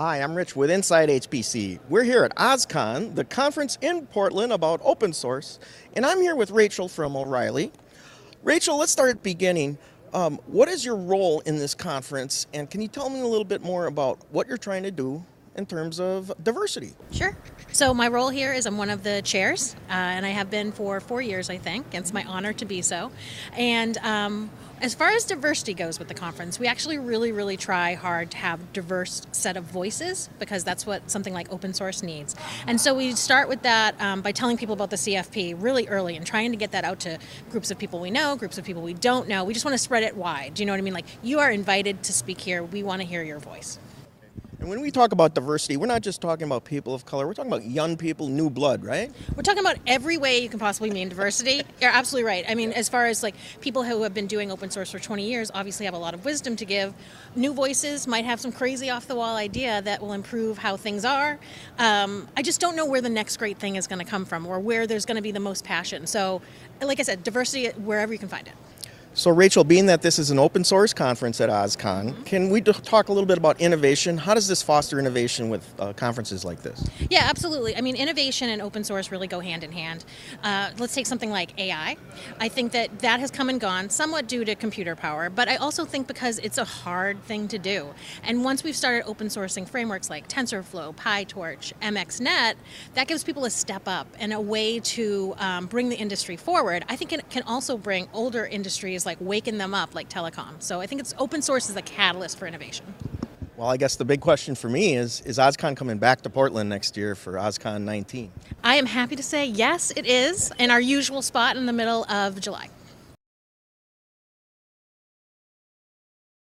Hi, I'm Rich with insideHPC. We're here at OSCON, the conference in Portland about open source, and I'm here with Rachel from O'Reilly. Rachel, let's start at the beginning. What is your role in this conference, and can you tell me a little bit more about what you're trying to do in terms of diversity? Sure. So my role here is I'm one of the chairs, and I have been for 4 years, I think. It's my honor to be so. And as far as diversity goes with the conference, we actually really try hard to have diverse set of voices because that's what something like open source needs. And so we start with that by telling people about the CFP really early and trying to get that out to groups of people we know, groups of people we don't know. We just want to spread it wide. Do you know what I mean? Like, you are invited to speak here. We want to hear your voice. And when we talk about diversity, we're not just talking about people of color, we're talking about young people, new blood, right? We're talking about every way you can possibly mean diversity. You're absolutely right. I mean, as far as like people who have been doing open source for 20 years obviously have a lot of wisdom to give. New voices might have some crazy off the wall idea that will improve how things are. I just don't know where the next great thing is going to come from or where there's going to be the most passion. So, like I said, diversity wherever you can find it. So Rachel, being that this is an open source conference at OSCON, can we talk a little bit about innovation? How does this foster innovation with conferences like this? Yeah, absolutely. I mean, innovation and open source really go hand in hand. Let's take something like AI. I think that has come and gone somewhat due to computer power, but I also think because it's a hard thing to do. And once we've started open sourcing frameworks like TensorFlow, PyTorch, MXNet, that gives people a step up and a way to bring the industry forward. I think it can also bring older industries like waking them up like telecom. So I think it's open source is a catalyst for innovation. Well, I guess the big question for me is OSCON coming back to Portland next year for OSCON 19? I am happy to say yes, it is, in our usual spot in the middle of July.